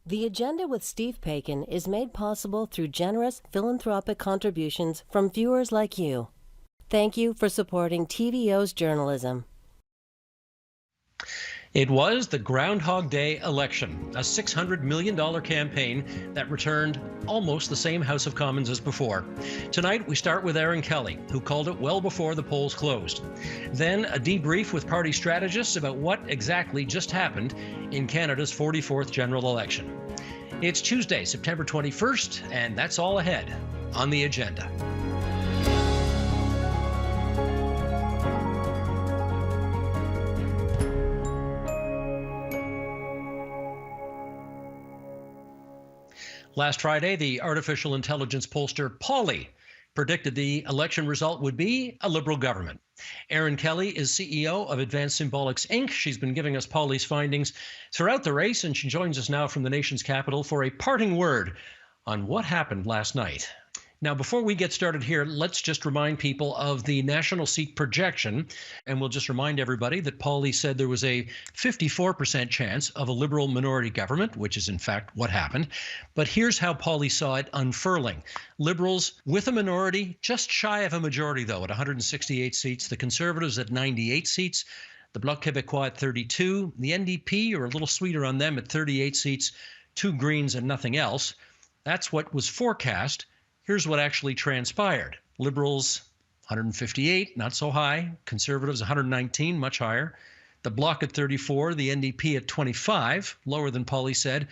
The Agenda with Steve Paikin is made possible through generous philanthropic contributions from viewers like you. Thank you for supporting TVO's journalism. It was the Groundhog Day election, a $600 million campaign that returned almost the same House of Commons as before. Tonight, we start with Erin Kelly, who called it well before the polls closed. Then, a debrief with party strategists about what exactly just happened in Canada's 44th general election. It's Tuesday, September 21st, and that's all ahead on the agenda. Last Friday, the artificial intelligence pollster Polly predicted the election result would be a Liberal government. Erin Kelly is CEO of Advanced Symbolics, Inc. She's been giving us Polly's findings throughout the race, and she joins us now from the nation's capital for a parting word on what happened last night. Now, before we get started here, let's just remind people of the national seat projection. And we'll just remind everybody that Pauly said there was a 54% chance of a Liberal minority government, which is in fact what happened. But here's how Pauly saw it unfurling. Liberals with a minority, just shy of a majority, though, at 168 seats. The Conservatives at 98 seats. The Bloc Québécois at 32. The NDP, or a little sweeter on them, at 38 seats. 2 Greens and nothing else. That's what was forecast. Here's what actually transpired. Liberals, 158, not so high. Conservatives, 119, much higher. The Bloc at 34, the NDP at 25, lower than Pauly said.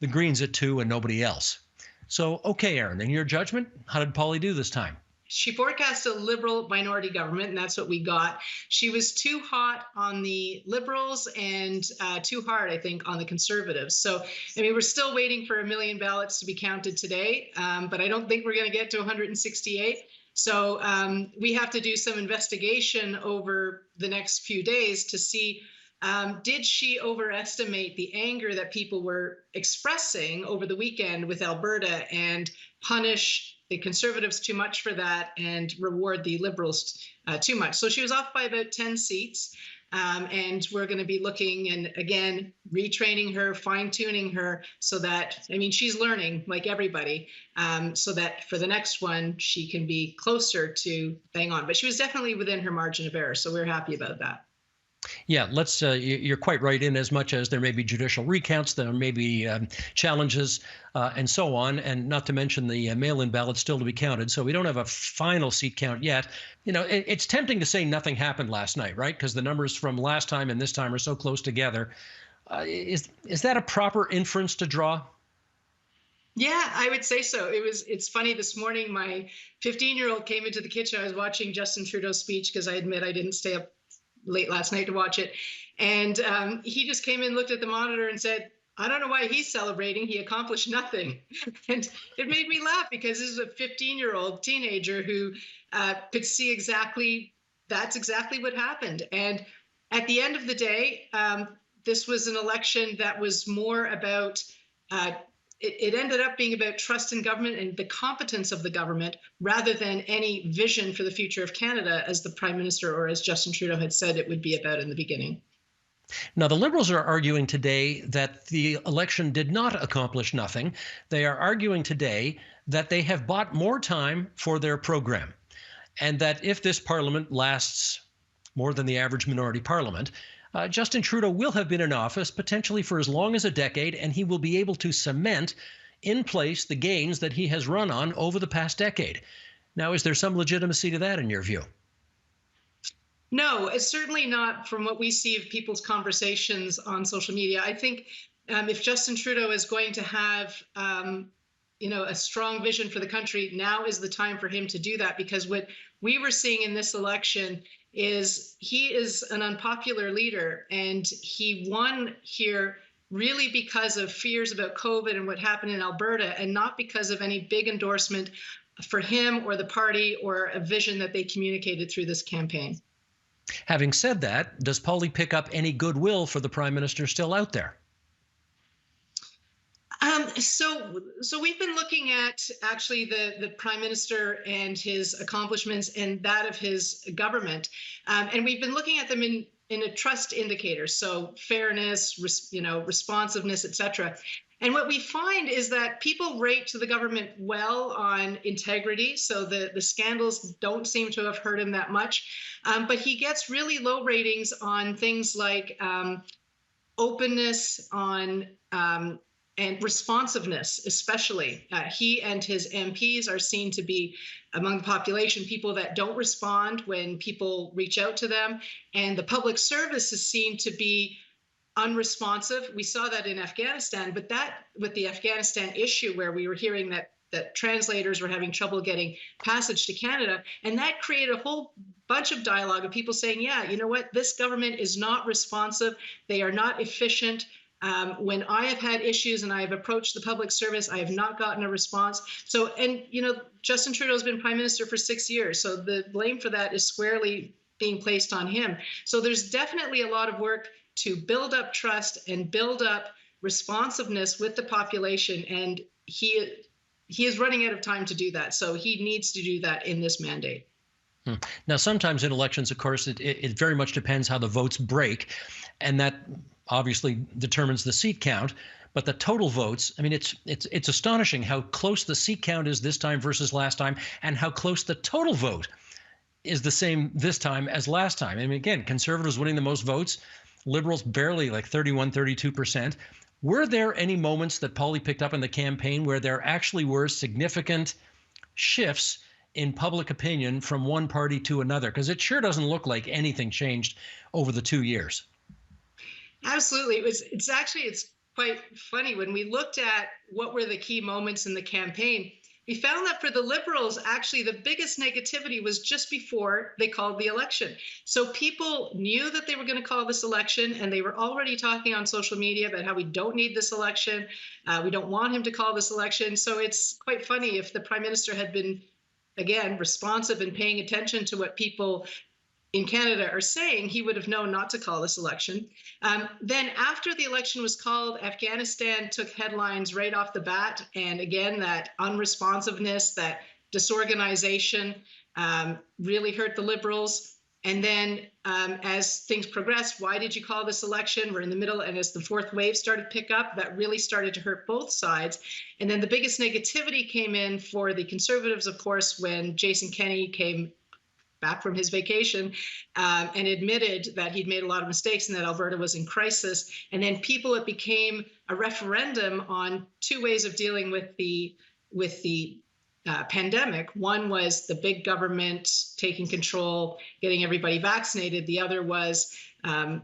The Greens at 2, and nobody else. So, okay, Erin, in your judgment, how did Pauly do this time? She forecast a Liberal minority government, and that's what we got. She was too hot on the Liberals and too hard, I think, on the Conservatives. So, I mean, we're still waiting for 1 million ballots to be counted today, but I don't think we're going to get to 168. So we have to do some investigation over the next few days to see, did she overestimate the anger that people were expressing over the weekend with Alberta and punish the Conservatives too much for that and reward the Liberals too much. So she was off by about 10 seats. And we're going to be looking and, again, retraining her, fine-tuning her so that, I mean, she's learning like everybody, so that for the next one, she can be closer to bang on. But she was definitely within her margin of error, so we're happy about that. Yeah, you're quite right, in as much as there may be judicial recounts, there may be challenges and so on, and not to mention the mail-in ballots still to be counted. So we don't have a final seat count yet. You know, it's tempting to say nothing happened last night, right? Because the numbers from last time and this time are so close together. Is that a proper inference to draw? Yeah, I would say so. It's funny, this morning, my 15-year-old came into the kitchen. I was watching Justin Trudeau's speech because I admit I didn't stay up late last night to watch it. And he just came in, looked at the monitor and said, I don't know why he's celebrating. He accomplished nothing. And it made me laugh because this is a 15-year-old teenager who could see that's exactly what happened. And at the end of the day, this was an election that was more about it ended up being about trust in government and the competence of the government rather than any vision for the future of Canada, as the Prime Minister or as Justin Trudeau had said it would be about in the beginning. Now, the Liberals are arguing today that the election did not accomplish nothing. They are arguing today that they have bought more time for their program, and that if this parliament lasts more than the average minority parliament, Justin Trudeau will have been in office potentially for as long as a decade, and he will be able to cement in place the gains that he has run on over the past decade. Now, is there some legitimacy to that in your view? No, it's certainly not from what we see of people's conversations on social media. I think if Justin Trudeau is going to have a strong vision for the country, now is the time for him to do that, because what we were seeing in this election is he is an unpopular leader, and he won here really because of fears about COVID and what happened in Alberta, and not because of any big endorsement for him or the party or a vision that they communicated through this campaign. Having said that, does Pauly pick up any goodwill for the Prime Minister still out there? So we've been looking at actually the Prime Minister and his accomplishments and that of his government. And we've been looking at them in in a trust indicator, so fairness, responsiveness, etc. And what we find is that people rate the government well on integrity, so the scandals don't seem to have hurt him that much. But he gets really low ratings on things like openness, on and responsiveness, especially. He and his MPs are seen to be, among the population, people that don't respond when people reach out to them. And the public service is seen to be unresponsive. We saw that in Afghanistan, but that with the Afghanistan issue where we were hearing that translators were having trouble getting passage to Canada, and that created a whole bunch of dialogue of people saying, yeah, you know what, this government is not responsive. They are not efficient. When I have had issues and I have approached the public service, I have not gotten a response. So, and Justin Trudeau has been prime minister for 6 years. So the blame for that is squarely being placed on him. So there's definitely a lot of work to build up trust and build up responsiveness with the population. And he is running out of time to do that. So he needs to do that in this mandate. Now, sometimes in elections, of course, it very much depends how the votes break. And that obviously determines the seat count. But the total votes, I mean, it's astonishing how close the seat count is this time versus last time, and how close the total vote is the same this time as last time. I mean, again, Conservatives winning the most votes, Liberals barely, like 31, 32%. Were there any moments that Pauly picked up in the campaign where there actually were significant shifts in public opinion from one party to another? Because it sure doesn't look like anything changed over the 2 years. Absolutely. It's quite funny. When we looked at what were the key moments in the campaign, we found that for the Liberals, actually, the biggest negativity was just before they called the election. So people knew that they were going to call this election, and they were already talking on social media about how we don't need this election. We don't want him to call this election. So it's quite funny if the prime minister had been, again, responsive and paying attention to what people in Canada are saying, he would have known not to call this election. Then after the election was called, Afghanistan took headlines right off the bat. And again, that unresponsiveness, that disorganization really hurt the Liberals. And then as things progressed, why did you call this election? We're in the middle. And as the fourth wave started to pick up, that really started to hurt both sides. And then the biggest negativity came in for the Conservatives, of course, when Jason Kenney came back from his vacation and admitted that he'd made a lot of mistakes and that Alberta was in crisis. And then it became a referendum on two ways of dealing with the pandemic. One was the big government taking control, getting everybody vaccinated. The other was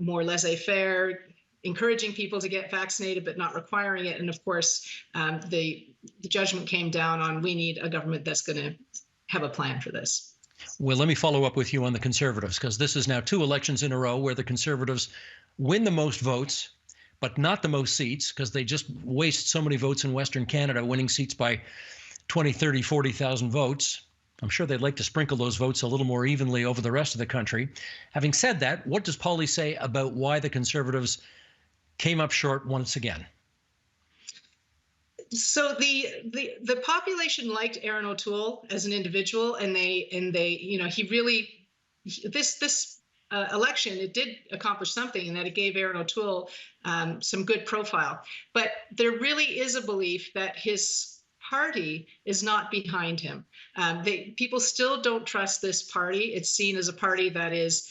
more laissez-faire, encouraging people to get vaccinated but not requiring it. And of course, the judgment came down on, we need a government that's going to have a plan for this. Well, let me follow up with you on the Conservatives, because this is now 2 elections in a row where the Conservatives win the most votes, but not the most seats, because they just waste so many votes in Western Canada, winning seats by 20, 30, 40,000 votes. I'm sure they'd like to sprinkle those votes a little more evenly over the rest of the country. Having said that, what does Pauly say about why the Conservatives came up short once again? So the population liked Erin O'Toole as an individual, and they he really, this election, it did accomplish something in that it gave Erin O'Toole some good profile. But there really is a belief that his party is not behind him. People still don't trust this party. It's seen as a party that is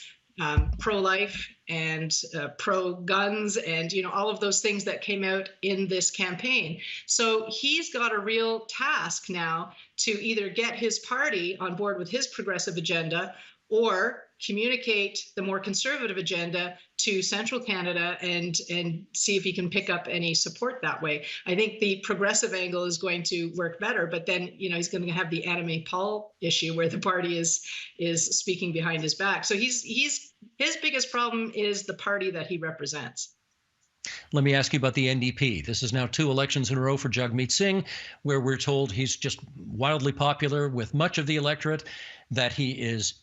pro-life and pro-guns and, all of those things that came out in this campaign. So he's got a real task now to either get his party on board with his progressive agenda or communicate the more conservative agenda to central Canada and see if he can pick up any support that way. I think the progressive angle is going to work better, but then, he's going to have the Anime Paul issue where the party is speaking behind his back. So his biggest problem is the party that he represents. Let me ask you about the NDP. This is now 2 elections in a row for Jagmeet Singh, where we're told he's just wildly popular with much of the electorate, that he is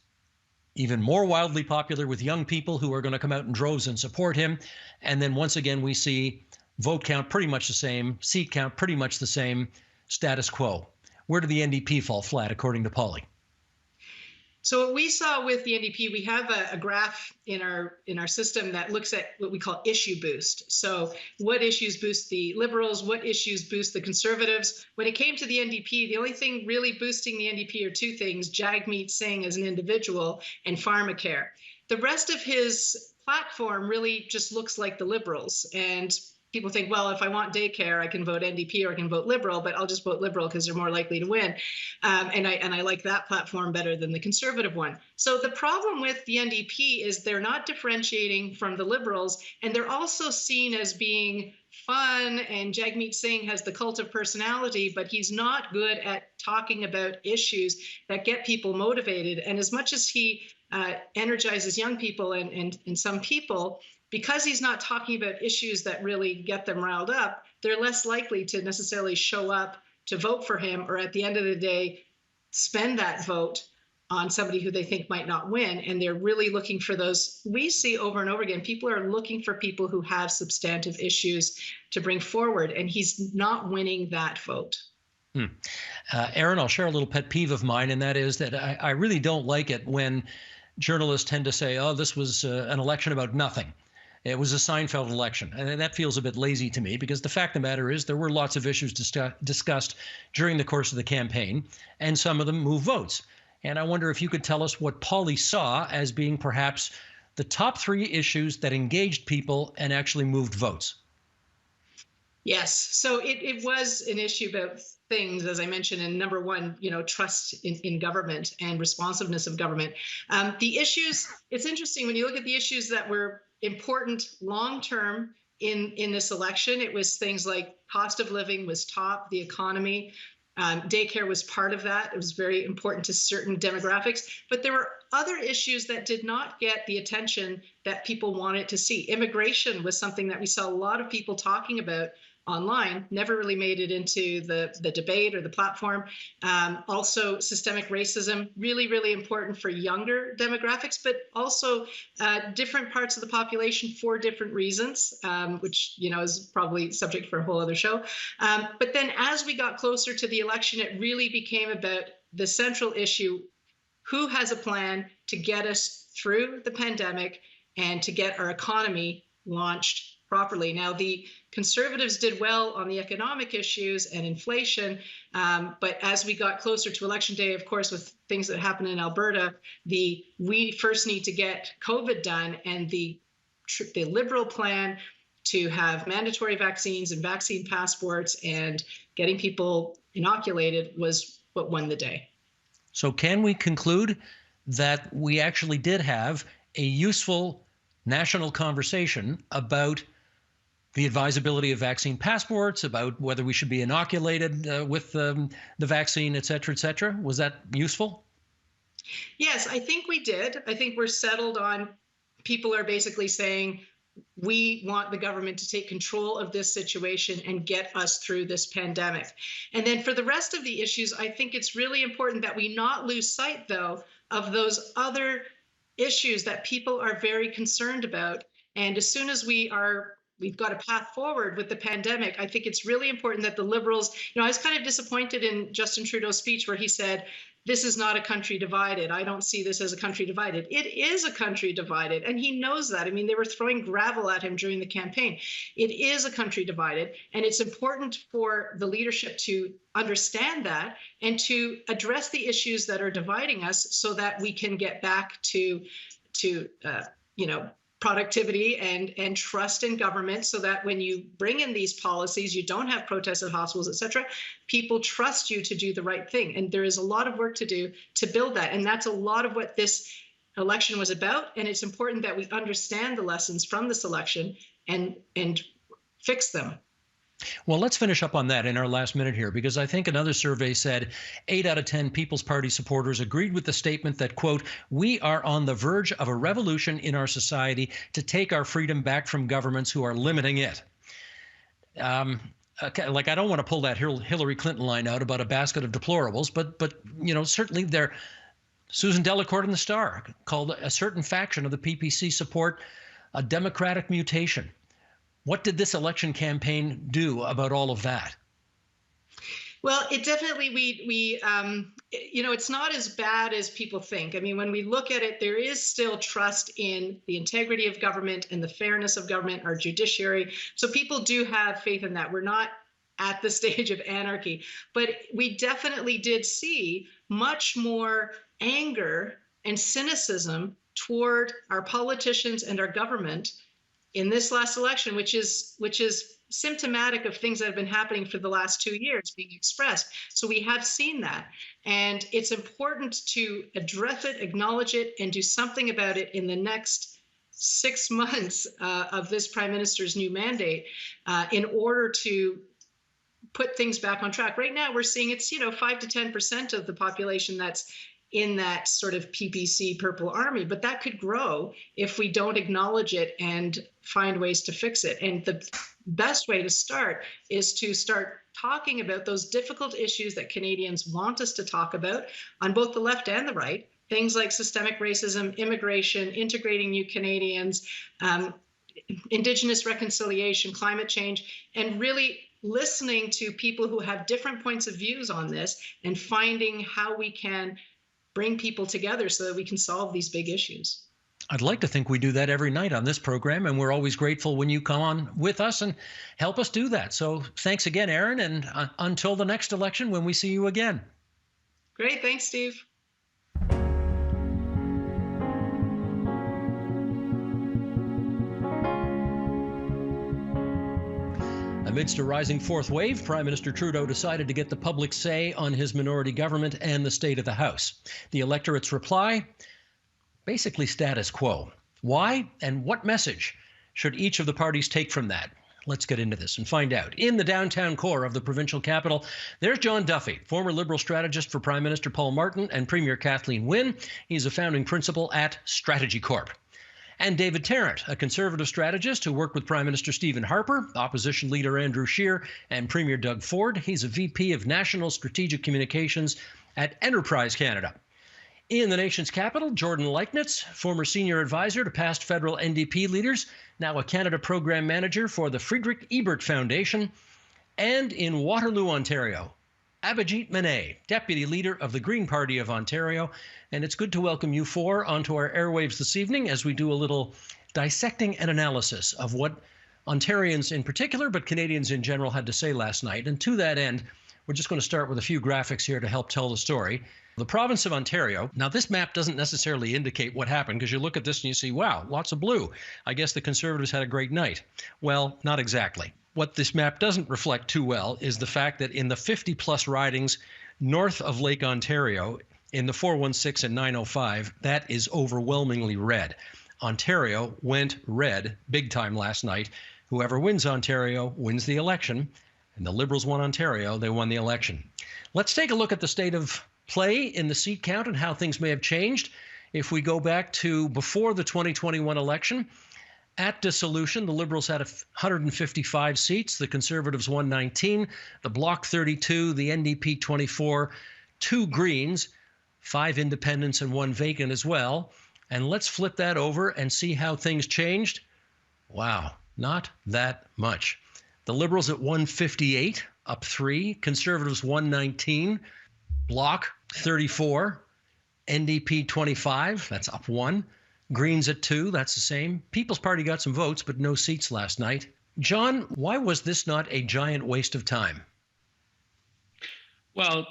even more wildly popular with young people who are going to come out in droves and support him. And then once again, we see vote count pretty much the same, seat count pretty much the same, status quo. Where did the NDP fall flat, according to Pauly? So what we saw with the NDP, we have a graph in our system that looks at what we call issue boost. So what issues boost the Liberals, what issues boost the Conservatives. When it came to the NDP, the only thing really boosting the NDP are two things: Jagmeet Singh as an individual and pharmacare. The rest of his platform really just looks like the Liberals. And people think, well, if I want daycare, I can vote NDP or I can vote Liberal, but I'll just vote Liberal because they're more likely to win. And I like that platform better than the Conservative one. So the problem with the NDP is they're not differentiating from the Liberals, and they're also seen as being fun, and Jagmeet Singh has the cult of personality, but he's not good at talking about issues that get people motivated. And as much as he energizes young people and some people, because he's not talking about issues that really get them riled up, they're less likely to necessarily show up to vote for him, or at the end of the day, spend that vote on somebody who they think might not win. And they're really looking for those. We see over and over again, people are looking for people who have substantive issues to bring forward, and he's not winning that vote. Erin, I'll share a little pet peeve of mine, and that is that I really don't like it when journalists tend to say, oh, this was an election about nothing. It was a Seinfeld election. And that feels a bit lazy to me, because the fact of the matter is there were lots of issues discussed during the course of the campaign, and some of them moved votes. And I wonder if you could tell us what Polly saw as being perhaps the top 3 issues that engaged people and actually moved votes. Yes. So it was an issue about things, as I mentioned, and number one, trust in government and responsiveness of government. The issues, it's interesting when you look at the issues that were important long-term in this election. It was things like cost of living was top, the economy, daycare was part of that. It was very important to certain demographics, but there were other issues that did not get the attention that people wanted to see. Immigration was something that we saw a lot of people talking about online, never really made it into the debate or the platform. Also, systemic racism, really, really important for younger demographics, but also different parts of the population for different reasons, which, is probably subject for a whole other show. But then as we got closer to the election, it really became about the central issue: who has a plan to get us through the pandemic and to get our economy launched properly. Now, the Conservatives did well on the economic issues and inflation, but as we got closer to Election Day, of course, with things that happened in Alberta, we first need to get COVID done, and the Liberal plan to have mandatory vaccines and vaccine passports and getting people inoculated was what won the day. So can we conclude that we actually did have a useful national conversation about the advisability of vaccine passports, about whether we should be inoculated with the vaccine, et cetera, et cetera? Was that useful? Yes, I think we did. I think we're settled on, people are basically saying, we want the government to take control of this situation and get us through this pandemic. And then for the rest of the issues, I think it's really important that we not lose sight, though, of those other issues that people are very concerned about. And as soon as we've got a path forward with the pandemic, I think it's really important that the Liberals, I was kind of disappointed in Justin Trudeau's speech where he said, this is not a country divided. I don't see this as a country divided. It is a country divided, and he knows that. I mean, they were throwing gravel at him during the campaign. It is a country divided, and it's important for the leadership to understand that and to address the issues that are dividing us so that we can get back to productivity and trust in government, so that when you bring in these policies, you don't have protests at hospitals, et cetera. People trust you to do the right thing. And there is a lot of work to do to build that. And that's a lot of what this election was about. And it's important that we understand the lessons from this election and fix them. Well, let's finish up on that in our last minute here, because I think another survey said 8 out of 10 People's Party supporters agreed with the statement that, quote, we are on the verge of a revolution in our society to take our freedom back from governments who are limiting it. I don't want to pull that Hillary Clinton line out about a basket of deplorables, but certainly there. Susan Delacourt in the Star called a certain faction of the PPC support a democratic mutation. What did this election campaign do about all of that? Well, it definitely it's not as bad as people think. I mean, when we look at it, there is still trust in the integrity of government and the fairness of government, our judiciary. So people do have faith in that. We're not at the stage of anarchy, but we definitely did see much more anger and cynicism toward our politicians and our government in this last election, which is symptomatic of things that have been happening for the last 2 years being expressed. So we have seen that. And it's important to address it, acknowledge it, and do something about it in the next 6 months of this Prime Minister's new mandate in order to put things back on track. Right now, we're seeing it's 5 to 10% of the population that's in that sort of PPC purple army, but that could grow if we don't acknowledge it and find ways to fix it. And the best way to start is to start talking about those difficult issues that Canadians want us to talk about on both the left and the right. Things like systemic racism, immigration, integrating new Canadians, Indigenous reconciliation, climate change, and really listening to people who have different points of views on this and finding how we can bring people together so that we can solve these big issues. I'd like to think we do that every night on this program, and we're always grateful when you come on with us and help us do that. So thanks again, Erin, and until the next election when we see you again. Great. Thanks, Steve. Amidst a rising fourth wave, Prime Minister Trudeau decided to get the public say on his minority government and the state of the House. The electorate's reply? Basically status quo. Why and what message should each of the parties take from that? Let's get into this and find out. In the downtown core of the provincial capital, there's John Duffy, former Liberal strategist for Prime Minister Paul Martin and Premier Kathleen Wynne. He's a founding principal at Strategy Corp. And David Tarrant, a Conservative strategist who worked with Prime Minister Stephen Harper, Opposition Leader Andrew Scheer, and Premier Doug Ford. He's a VP of National Strategic Communications at Enterprise Canada. In the nation's capital, Jordan Leichnitz, former senior advisor to past federal NDP leaders, now a Canada program manager for the Friedrich Ebert Foundation. And in Waterloo, Ontario, Abhijit Manet, Deputy Leader of the Green Party of Ontario. And it's good to welcome you four onto our airwaves this evening as we do a little dissecting and analysis of what Ontarians in particular, but Canadians in general, had to say last night. And to that end, we're just going to start with a few graphics here to help tell the story. The province of Ontario. Now, this map doesn't necessarily indicate what happened because you look at this and you see, wow, lots of blue. I guess the Conservatives had a great night. Well, not exactly. What this map doesn't reflect too well is the fact that in the 50-plus ridings north of Lake Ontario, in the 416 and 905, that is overwhelmingly red. Ontario went red big time last night. Whoever wins Ontario wins the election, and the Liberals won Ontario. They won the election. Let's take a look at the state of play in the seat count and how things may have changed. If we go back to before the 2021 election, at dissolution, the Liberals had 155 seats, the Conservatives won 19, the Bloc 32, the NDP 24, 2 Greens, 5 independents and 1 vacant as well. And let's flip that over and see how things changed. Wow, not that much. The Liberals at 158, up 3, Conservatives 119, Bloc 34, NDP 25, that's up 1. Greens at 2, that's the same. People's Party got some votes, but no seats last night. John, why was this not a giant waste of time? Well,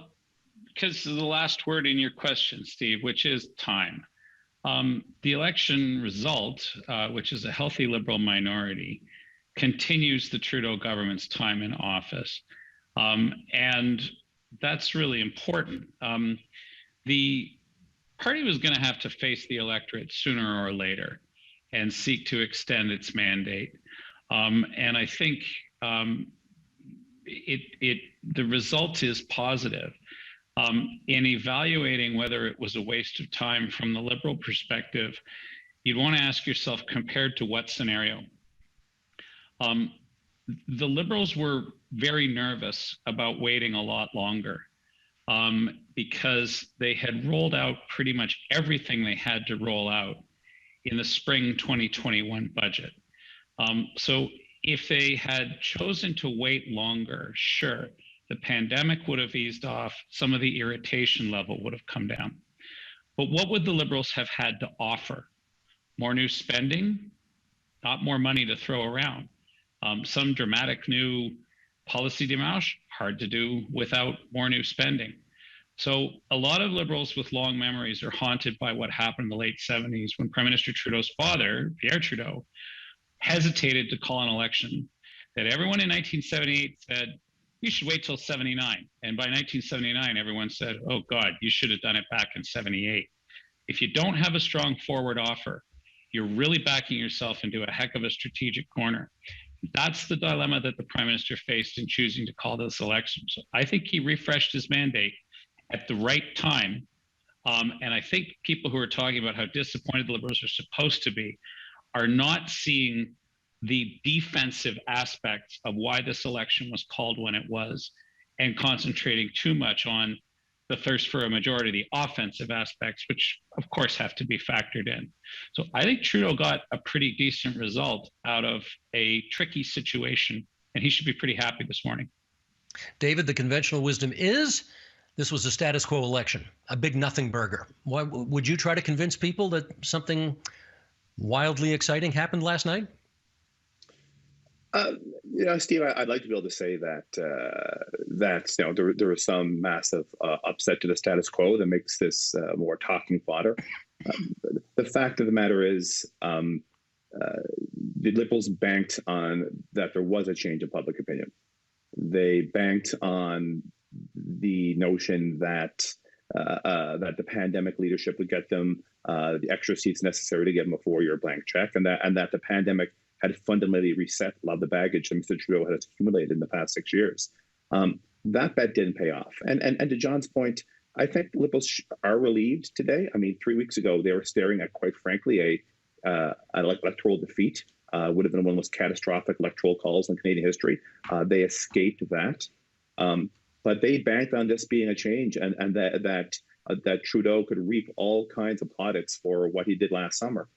because of the last word in your question, Steve, which is time. The election result, which is a healthy Liberal minority, continues the Trudeau government's time in office. And that's really important. The party was going to have to face the electorate sooner or later and seek to extend its mandate. And I think the result is positive. In evaluating whether it was a waste of time from the Liberal perspective, you'd want to ask yourself, compared to what scenario? The Liberals were very nervous about waiting a lot longer because they had rolled out pretty much everything they had to roll out in the spring 2021 budget. So if they had chosen to wait longer, sure, the pandemic would have eased off, some of the irritation level would have come down. But what would the Liberals have had to offer? More new spending? Not more money to throw around. Some dramatic new policy démarche, hard to do without more new spending. So a lot of Liberals with long memories are haunted by what happened in the late 70s when Prime Minister Trudeau's father, Pierre Trudeau, hesitated to call an election that everyone in 1978 said, you should wait till 79. And by 1979, everyone said, oh God, you should have done it back in 78. If you don't have a strong forward offer, you're really backing yourself into a heck of a strategic corner. That's the dilemma that the Prime Minister faced in choosing to call this election. So I think he refreshed his mandate at the right time. And I think people who are talking about how disappointed the Liberals are supposed to be are not seeing the defensive aspects of why this election was called when it was, and concentrating too much on the thirst for a majority, the offensive aspects, which of course have to be factored in. So I think Trudeau got a pretty decent result out of a tricky situation, and he should be pretty happy this morning. David, the conventional wisdom is this was a status quo election, a big nothing burger. Why would you try to convince people that something wildly exciting happened last night? Steve, I'd like to be able to say that there was some massive upset to the status quo that makes this more talking fodder. The fact of the matter is, the Liberals banked on that there was a change in public opinion. They banked on the notion that the pandemic leadership would get them the extra seats necessary to give them a 4-year blank check, and that the pandemic had fundamentally reset a lot of the baggage that Mr. Trudeau had accumulated in the past 6 years. That bet didn't pay off. And to John's point, I think Liberals are relieved today. I mean, 3 weeks ago, they were staring at, quite frankly, an electoral defeat. Would have been one of the most catastrophic electoral calls in Canadian history. They escaped that. But they banked on this being a change, and that Trudeau could reap all kinds of plaudits for what he did last summer.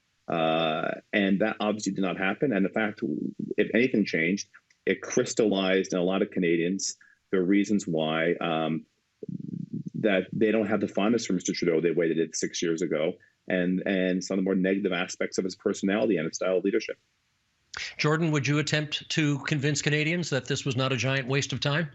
And that obviously did not happen. And in fact, if anything changed, it crystallized in a lot of Canadians the reasons why that they don't have the fondness for Mr. Trudeau they waited it 6 years ago, and some of the more negative aspects of his personality and his style of leadership. Jordan, would you attempt to convince Canadians that this was not a giant waste of time?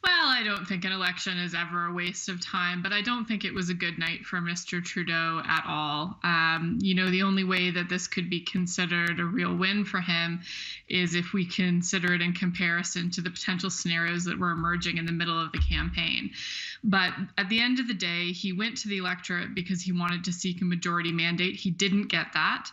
Well, I don't think an election is ever a waste of time, but I don't think it was a good night for Mr. Trudeau at all. The only way that this could be considered a real win for him is if we consider it in comparison to the potential scenarios that were emerging in the middle of the campaign. But at the end of the day, he went to the electorate because he wanted to seek a majority mandate. He didn't get that.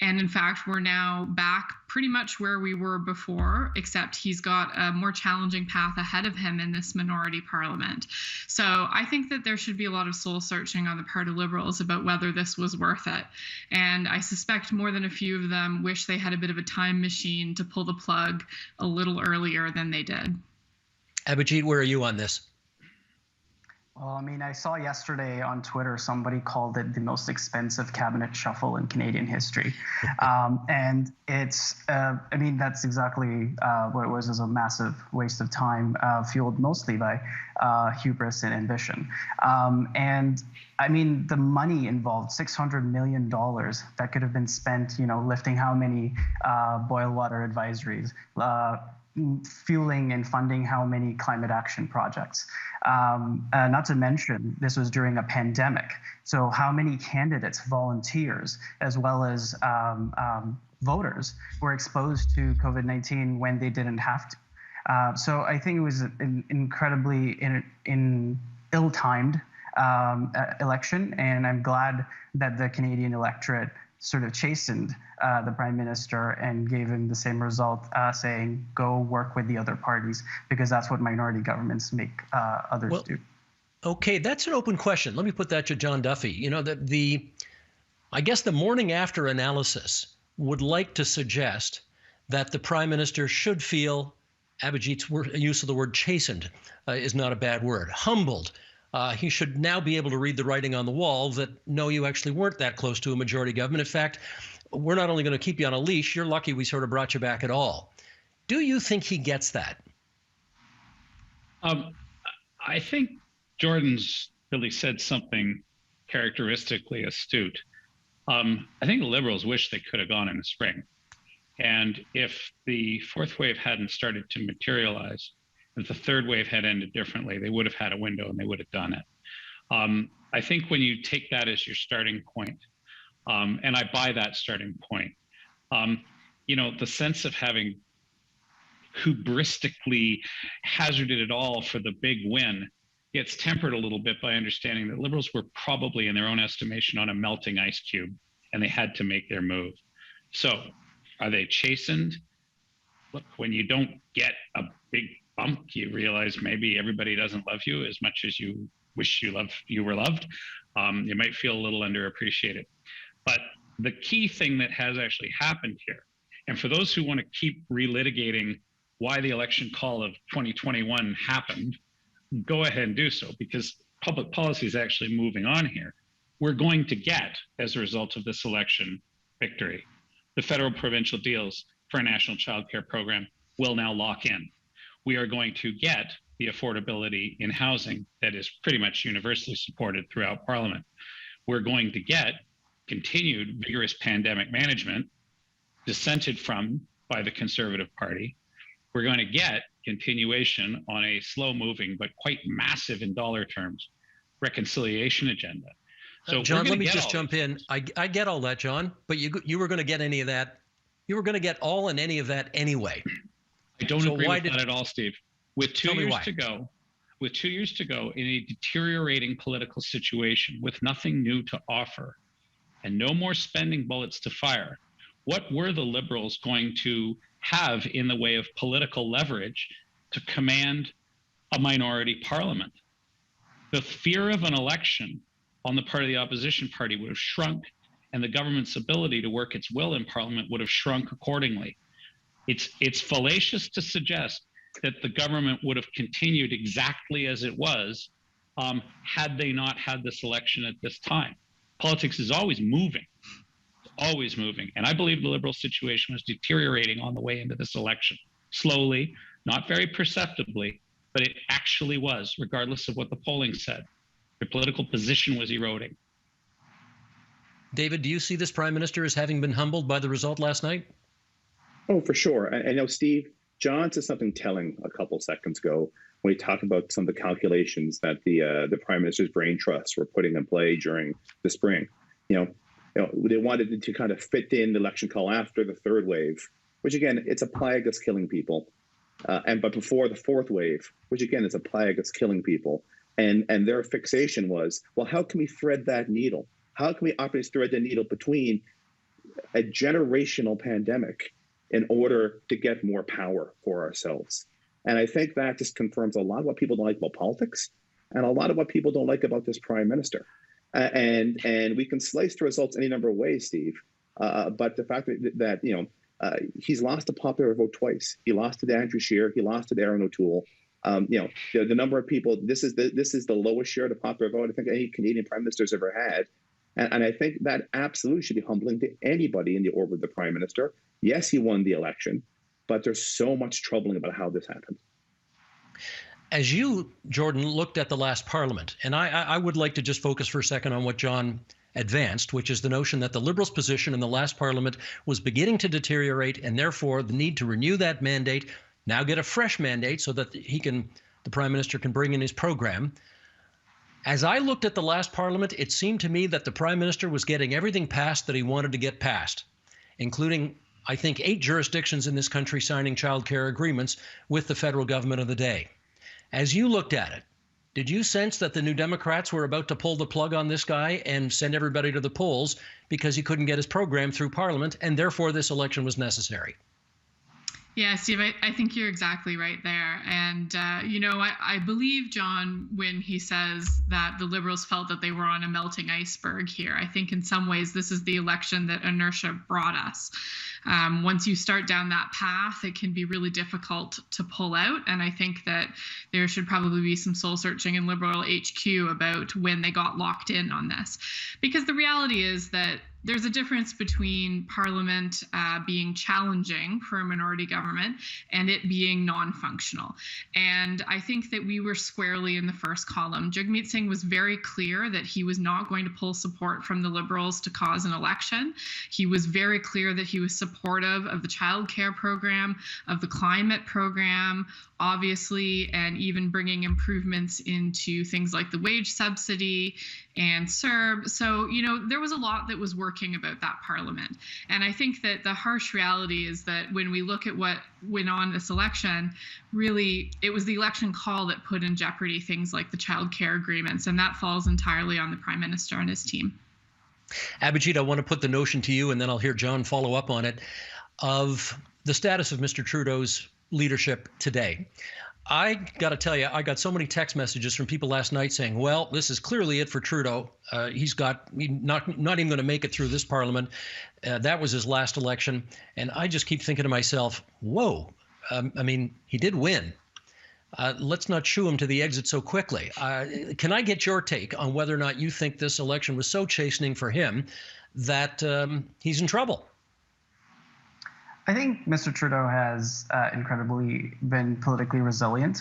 And in fact, we're now back pretty much where we were before, except he's got a more challenging path ahead of him in this minority parliament. So I think that there should be a lot of soul searching on the part of Liberals about whether this was worth it. And I suspect more than a few of them wish they had a bit of a time machine to pull the plug a little earlier than they did. Abhijit, where are you on this? Well, I mean, I saw yesterday on Twitter somebody called it the most expensive cabinet shuffle in Canadian history. And it's, that's exactly what it was, is a massive waste of time, fueled mostly by hubris and ambition. And I mean, the money involved, $600 million that could have been spent, lifting how many boil water advisories, fueling and funding how many climate action projects. Not to mention, this was during a pandemic. So how many candidates, volunteers, as well as voters were exposed to COVID-19 when they didn't have to? So I think it was an incredibly ill-timed election, and I'm glad that the Canadian electorate sort of chastened the Prime Minister and gave him the same result, saying, go work with the other parties, because that's what minority governments make others do. Okay, that's an open question. Let me put that to John Duffy. I guess the morning after analysis would like to suggest that the Prime Minister should feel, Abhijit's use of the word chastened is not a bad word, humbled. He should now be able to read the writing on the wall that, no, you actually weren't that close to a majority government. In fact, we're not only going to keep you on a leash, you're lucky we sort of brought you back at all. Do you think he gets that? I think Jordan's really said something characteristically astute. I think the Liberals wish they could have gone in the spring. And if the fourth wave hadn't started to materialize, if the third wave had ended differently, they would have had a window and they would have done it. I think when you take that as your starting point, and I buy that starting point, the sense of having hubristically hazarded it all for the big win gets tempered a little bit by understanding that Liberals were probably, in their own estimation, on a melting ice cube, and they had to make their move. So are they chastened? Look, when you don't get a big bump, you realize maybe everybody doesn't love you as much as you wish you were loved. You might feel a little underappreciated. But the key thing that has actually happened here, and for those who want to keep relitigating why the election call of 2021 happened, go ahead and do so, because public policy is actually moving on here. We're going to get, as a result of this election victory, the federal provincial deals for a national child care program will now lock in. We are going to get the affordability in housing that is pretty much universally supported throughout Parliament. We're going to get continued vigorous pandemic management dissented from by the Conservative Party. We're going to get continuation on a slow-moving but quite massive in dollar terms reconciliation agenda. So John, let me just jump in. I get all that, John, but you were going to get any of that. You were going to get all and any of that anyway. I don't agree with that at all, Steve. With 2 years to go, in a deteriorating political situation with nothing new to offer and no more spending bullets to fire, what were the Liberals going to have in the way of political leverage to command a minority parliament? The fear of an election on the part of the opposition party would have shrunk, and the government's ability to work its will in parliament would have shrunk accordingly. It's fallacious to suggest that the government would have continued exactly as it was had they not had this election at this time. Politics is always moving. And I believe the Liberal situation was deteriorating on the way into this election. Slowly, not very perceptibly, but it actually was, regardless of what the polling said. Their political position was eroding. David, do you see this Prime Minister as having been humbled by the result last night? Oh, for sure. And you know, Steve, John said something telling a couple seconds ago when he talked about some of the calculations that the Prime Minister's brain trusts were putting in play during the spring. You know, they wanted to kind of fit in the election call after the third wave, which again, it's a plague that's killing people. But before the fourth wave, which again is a plague that's killing people. And their fixation was, well, how can we thread that needle? How can we operate thread the needle between a generational pandemic in order to get more power for ourselves? And I think that just confirms a lot of what people don't like about politics and a lot of what people don't like about this Prime Minister. And we can slice the results any number of ways, Steve. But the fact that he's lost the popular vote twice. He lost to Andrew Scheer. He lost to Erin O'Toole. The number of people. This is the lowest share of the popular vote I think any Canadian Prime Minister's ever had. And I think that absolutely should be humbling to anybody in the orbit of the Prime Minister. Yes, he won the election, but there's so much troubling about how this happened. As you, Jordan, looked at the last Parliament, and I would like to just focus for a second on what John advanced, which is the notion that the Liberals' position in the last Parliament was beginning to deteriorate, and therefore the need to renew that mandate, now get a fresh mandate so that the Prime Minister can bring in his program. As I looked at the last Parliament, it seemed to me that the Prime Minister was getting everything passed that he wanted to get passed, including, I think, 8 jurisdictions in this country signing childcare agreements with the federal government of the day. As you looked at it, did you sense that the New Democrats were about to pull the plug on this guy and send everybody to the polls because he couldn't get his program through Parliament, and therefore this election was necessary? Yeah, Steve, I think you're exactly right there. And, I believe John when he says that the Liberals felt that they were on a melting iceberg here. I think in some ways this is the election that inertia brought us. Once you start down that path, it can be really difficult to pull out. And I think that there should probably be some soul searching in Liberal HQ about when they got locked in on this. Because the reality is that there's a difference between Parliament being challenging for a minority government and it being non-functional. And I think that we were squarely in the first column. Jagmeet Singh was very clear that he was not going to pull support from the Liberals to cause an election. He was very clear that he was supportive of the childcare program, of the climate program, obviously, and even bringing improvements into things like the wage subsidy and CERB. So, there was a lot that was working about that Parliament. And I think that the harsh reality is that when we look at what went on this election, really, it was the election call that put in jeopardy things like the childcare agreements, and that falls entirely on the Prime Minister and his team. Abhijit, I want to put the notion to you, and then I'll hear John follow up on it, of the status of Mr. Trudeau's leadership today. I got to tell you, I got so many text messages from people last night saying, well, this is clearly it for Trudeau. He's not even going to make it through this Parliament. That was his last election. And I just keep thinking to myself, whoa, he did win. Let's not shoo him to the exit so quickly. Can I get your take on whether or not you think this election was so chastening for him that he's in trouble? I think Mr. Trudeau has incredibly been politically resilient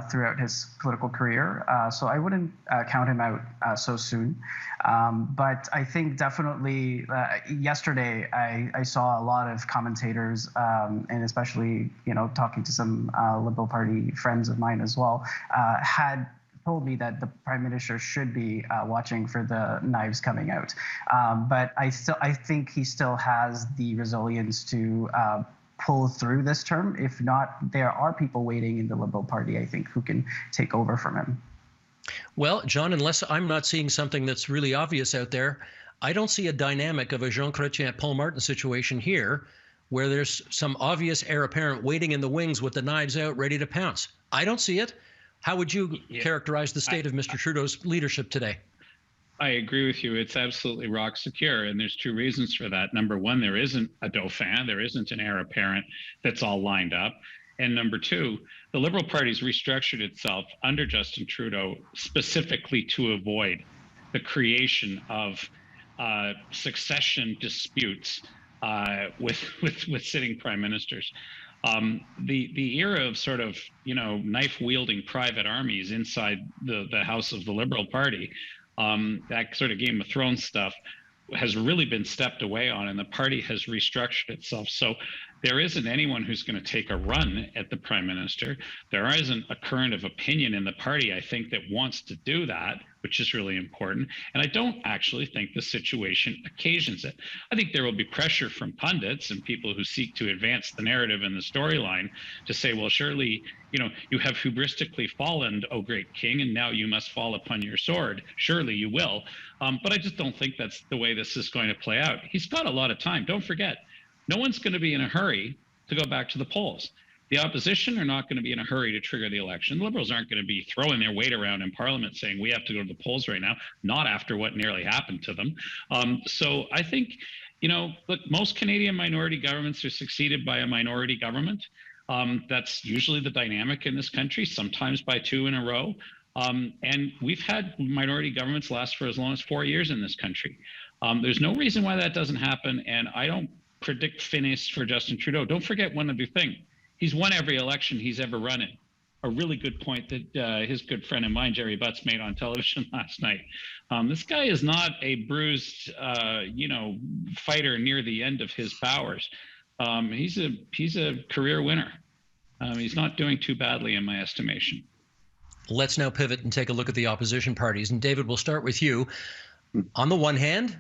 throughout his political career, so I wouldn't count him out so soon. But I think definitely yesterday I saw a lot of commentators, and especially talking to some Liberal Party friends of mine as well, had told me that the Prime Minister should be watching for the knives coming out. But I think he still has the resilience to pull through this term. If not, there are people waiting in the Liberal Party, I think, who can take over from him. Well, John, unless I'm not seeing something that's really obvious out there, I don't see a dynamic of a Jean Chrétien, Paul Martin situation here where there's some obvious heir apparent waiting in the wings with the knives out, ready to pounce. I don't see it. How would you characterize the state of Mr. Trudeau's leadership today? I agree with you. It's absolutely rock secure, and there's two reasons for that. Number one, there isn't a Dauphin. There isn't an heir apparent that's all lined up. And number two, the Liberal Party's restructured itself under Justin Trudeau specifically to avoid the creation of succession disputes with sitting prime ministers. The era of sort of, knife-wielding private armies inside the House of the Liberal Party, that sort of Game of Thrones stuff has really been stepped away on, and the party has restructured itself. So there isn't anyone who's going to take a run at the prime minister. There isn't a current of opinion in the party, I think, that wants to do that, which is really important. And I don't actually think the situation occasions it. I think there will be pressure from pundits and people who seek to advance the narrative and the storyline to say, well, surely, you have hubristically fallen, O great king, and now you must fall upon your sword. Surely you will. But I just don't think that's the way this is going to play out. He's got a lot of time. Don't forget, no one's going to be in a hurry to go back to the polls. The opposition are not going to be in a hurry to trigger the election. The Liberals aren't going to be throwing their weight around in Parliament saying we have to go to the polls right now, not after what nearly happened to them. So I think, look, most Canadian minority governments are succeeded by a minority government. That's usually the dynamic in this country, sometimes by two in a row. And we've had minority governments last for as long as 4 years in this country. There's no reason why that doesn't happen. And I don't predict finished for Justin Trudeau. Don't forget one other thing. He's won every election he's ever run in. A really good point that his good friend of mine, Jerry Butts, made on television last night. This guy is not a bruised, fighter near the end of his powers. He's a career winner. He's not doing too badly in my estimation. Let's now pivot and take a look at the opposition parties. And David, we'll start with you. On the one hand,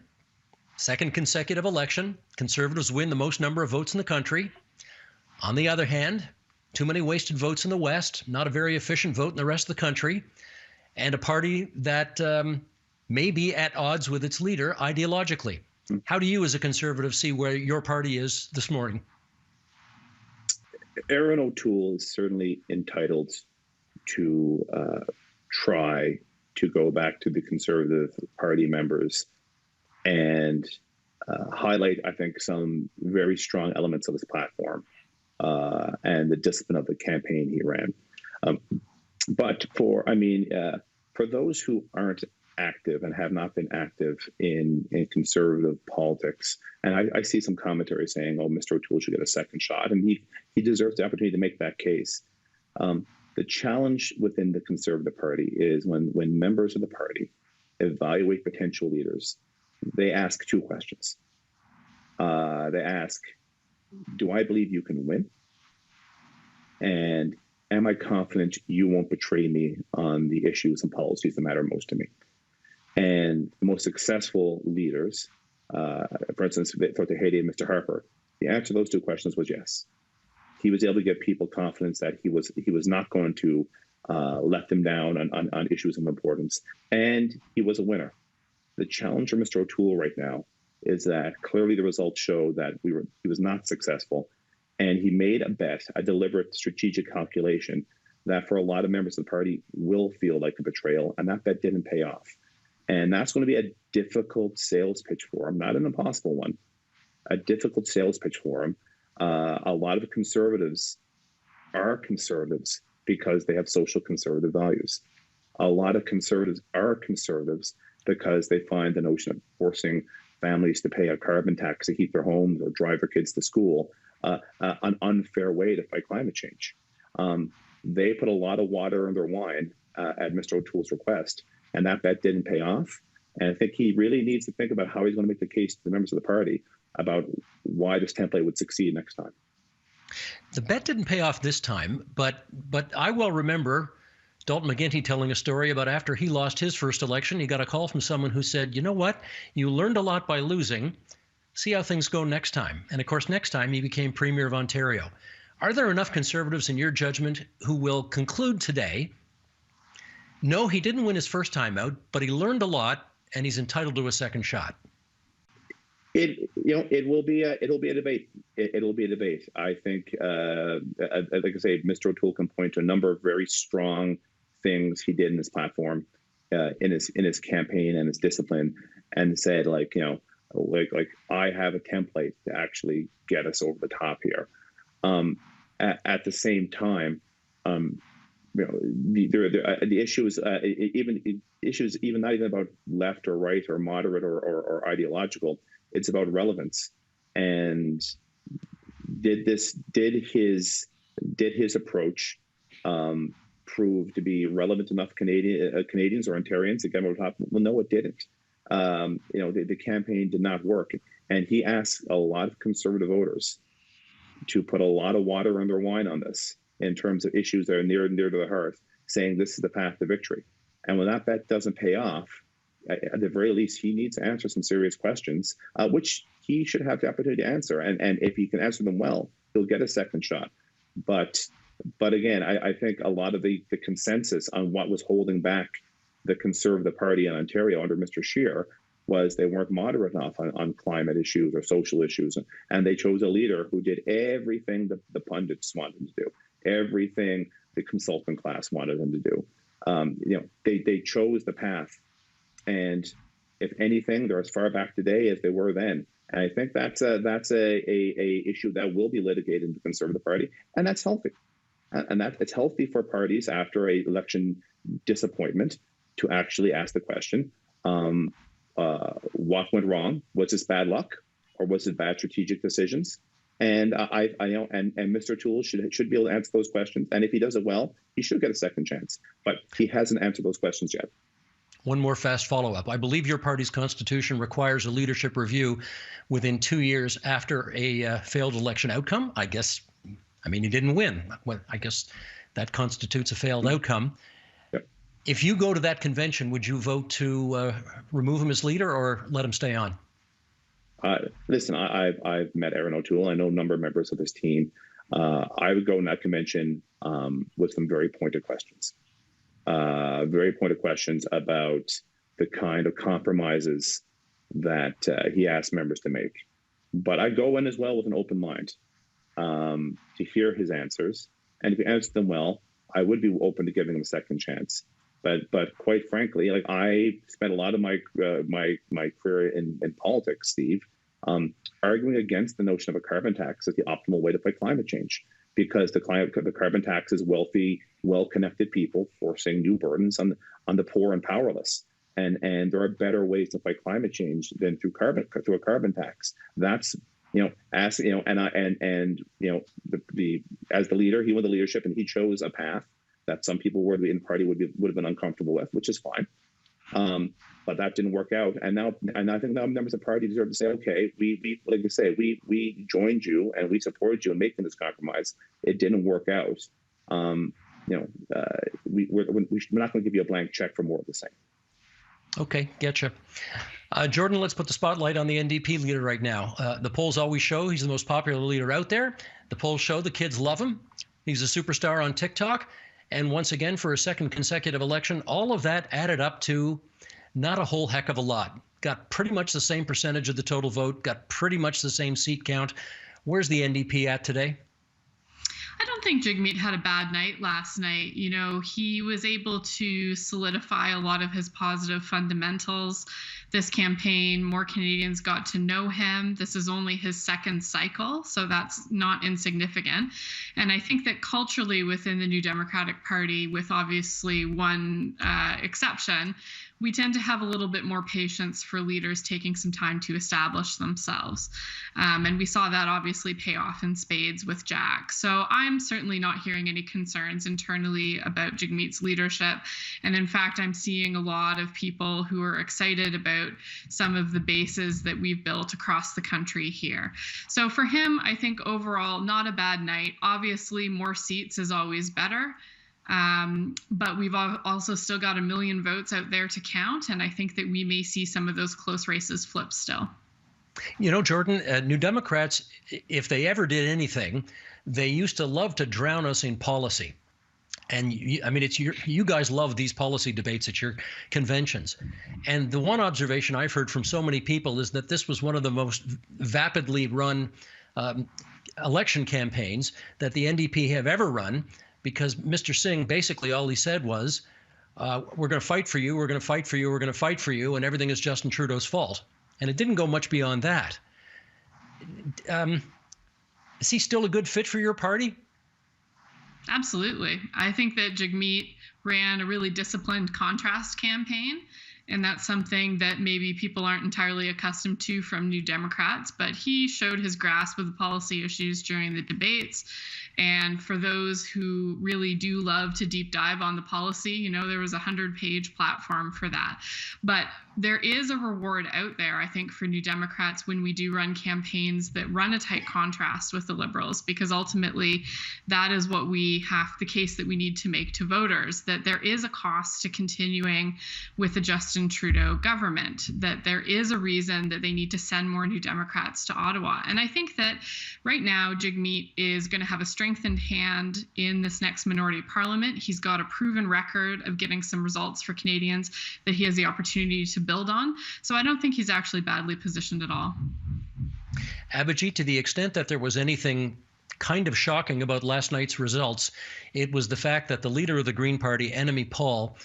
second consecutive election, Conservatives win the most number of votes in the country. On the other hand, too many wasted votes in the West, not a very efficient vote in the rest of the country, and a party that may be at odds with its leader ideologically. How do you as a Conservative see where your party is this morning? Erin O'Toole is certainly entitled to try to go back to the Conservative Party members and highlight, I think, some very strong elements of his platform and the discipline of the campaign he ran. But for those who aren't active and have not been active in conservative politics. And I see some commentary saying, oh, Mr. O'Toole should get a second shot, and he deserves the opportunity to make that case. The challenge within the Conservative Party is when members of the party evaluate potential leaders, they ask two questions. They ask, do I believe you can win? And am I confident you won't betray me on the issues and policies that matter most to me? And the most successful leaders, for instance, Dr. Haiti and Mr. Harper, the answer to those two questions was yes. He was able to give people confidence that he was not going to let them down on issues of importance, and he was a winner. The challenge for Mr. O'Toole right now is that clearly the results show that he was not successful, and he made a bet, a deliberate strategic calculation that for a lot of members of the party will feel like a betrayal, and that bet didn't pay off. And that's going to be a difficult sales pitch for him, not an impossible one, a difficult sales pitch for him. A lot of conservatives are conservatives because they have social conservative values. A lot of conservatives are conservatives because they find the notion of forcing families to pay a carbon tax to heat their homes or drive their kids to school an unfair way to fight climate change. They put a lot of water in their wine at Mr. O'Toole's request, and that bet didn't pay off. And I think he really needs to think about how he's going to make the case to the members of the party about why this template would succeed next time. The bet didn't pay off this time, but I well remember Dalton McGuinty telling a story about after he lost his first election, he got a call from someone who said, you know what, you learned a lot by losing. See how things go next time. And of course, next time he became Premier of Ontario. Are there enough Conservatives in your judgment who will conclude today, no, he didn't win his first time out, but he learned a lot and he's entitled to a second shot? It'll be a debate. It'll be a debate. I think, like I say, Mr. O'Toole can point to a number of very strong things he did in his platform, in his campaign and his discipline, and said like I have a template to actually get us over the top here. At the same time, the issues, even not even about left or right or moderate or ideological. It's about relevance. And did his approach prove to be relevant enough Canadians or Ontarians to get him over the top? Well, no, it didn't. The campaign did not work, and he asked a lot of Conservative voters to put a lot of water in their wine on this in terms of issues that are near to the heart, saying this is the path to victory. And when that bet doesn't pay off, at the very least, he needs to answer some serious questions, which he should have the opportunity to answer. And if he can answer them well, he'll get a second shot. But again, I think a lot of the consensus on what was holding back the Conservative Party in Ontario under Mr. Scheer was they weren't moderate enough on climate issues or social issues. And they chose a leader who did everything the pundits wanted him to do, everything the consultant class wanted him to do. They chose the path. And if anything, they're as far back today as they were then. And I think that's a issue that will be litigated in the Conservative Party, and that's healthy. And that it's healthy for parties after a election disappointment to actually ask the question, what went wrong? Was this bad luck, or was it bad strategic decisions? And and Mr. O'Toole should be able to answer those questions. And if he does it well, he should get a second chance. But he hasn't answered those questions yet. One more fast follow-up. I believe your party's constitution requires a leadership review within 2 years after a failed election outcome. He didn't win. Well, I guess that constitutes a failed outcome. Yep. If you go to that convention, would you vote to remove him as leader or let him stay on? Listen, I've met Erin O'Toole. I know a number of members of his team. I would go in that convention with some very pointed questions. About the kind of compromises that he asked members to make. But I go in as well with an open mind to hear his answers. And if he answers them well, I would be open to giving him a second chance. But quite frankly, like I spent a lot of my career in politics, Steve, arguing against the notion of a carbon tax as the optimal way to fight climate change. Because the carbon tax is wealthy, well-connected people forcing new burdens on the poor and powerless. And there are better ways to fight climate change than through a carbon tax. That's, as you know, as the leader, he won the leadership, and he chose a path that some people in the party would have been uncomfortable with, which is fine. But that didn't work out, and I think now members of the party deserve to say, okay, we like you say, we joined you and we supported you in making this compromise. It didn't work out. We're not going to give you a blank check for more of the same. Okay, getcha. Jordan, let's put the spotlight on the NDP leader right now. The polls always show he's the most popular leader out there. The polls show the kids love him. He's a superstar on TikTok. And once again, for a second consecutive election, all of that added up to not a whole heck of a lot. Got pretty much the same percentage of the total vote, got pretty much the same seat count. Where's the NDP at today? I don't think Jagmeet had a bad night last night. He was able to solidify a lot of his positive fundamentals. This campaign, more Canadians got to know him. This is only his second cycle, so that's not insignificant. And I think that culturally within the New Democratic Party, with obviously one exception, we tend to have a little bit more patience for leaders taking some time to establish themselves. And we saw that obviously pay off in spades with Jack. So I'm certainly not hearing any concerns internally about Jagmeet's leadership. And in fact, I'm seeing a lot of people who are excited about some of the bases that we've built across the country here. So for him, I think overall, not a bad night. Obviously, more seats is always better. But we've also still got 1 million votes out there to count, and I think that we may see some of those close races flip still. Jordan, New Democrats, if they ever did anything, they used to love to drown us in policy. And you guys love these policy debates at your conventions. And the one observation I've heard from so many people is that this was one of the most vapidly run election campaigns that the NDP have ever run. Because Mr. Singh, basically all he said was, we're going to fight for you, we're going to fight for you, we're going to fight for you, and everything is Justin Trudeau's fault. And it didn't go much beyond that. Is he still a good fit for your party? Absolutely. I think that Jagmeet ran a really disciplined contrast campaign. And that's something that maybe people aren't entirely accustomed to from New Democrats, but he showed his grasp of the policy issues during the debates. And for those who really do love to deep dive on the policy, there was a 100-page platform for that. But there is a reward out there, I think, for New Democrats when we do run campaigns that run a tight contrast with the Liberals, because ultimately that is what the case that we need to make to voters, that there is a cost to continuing with the Justin Trudeau government, that there is a reason that they need to send more New Democrats to Ottawa. And I think that right now Jagmeet is going to have a strengthened hand in this next minority parliament. He's got a proven record of getting some results for Canadians that he has the opportunity to build on. So I don't think he's actually badly positioned at all. Abhijit, to the extent that there was anything kind of shocking about last night's results, it was the fact that the leader of the Green Party, Annamie Paul,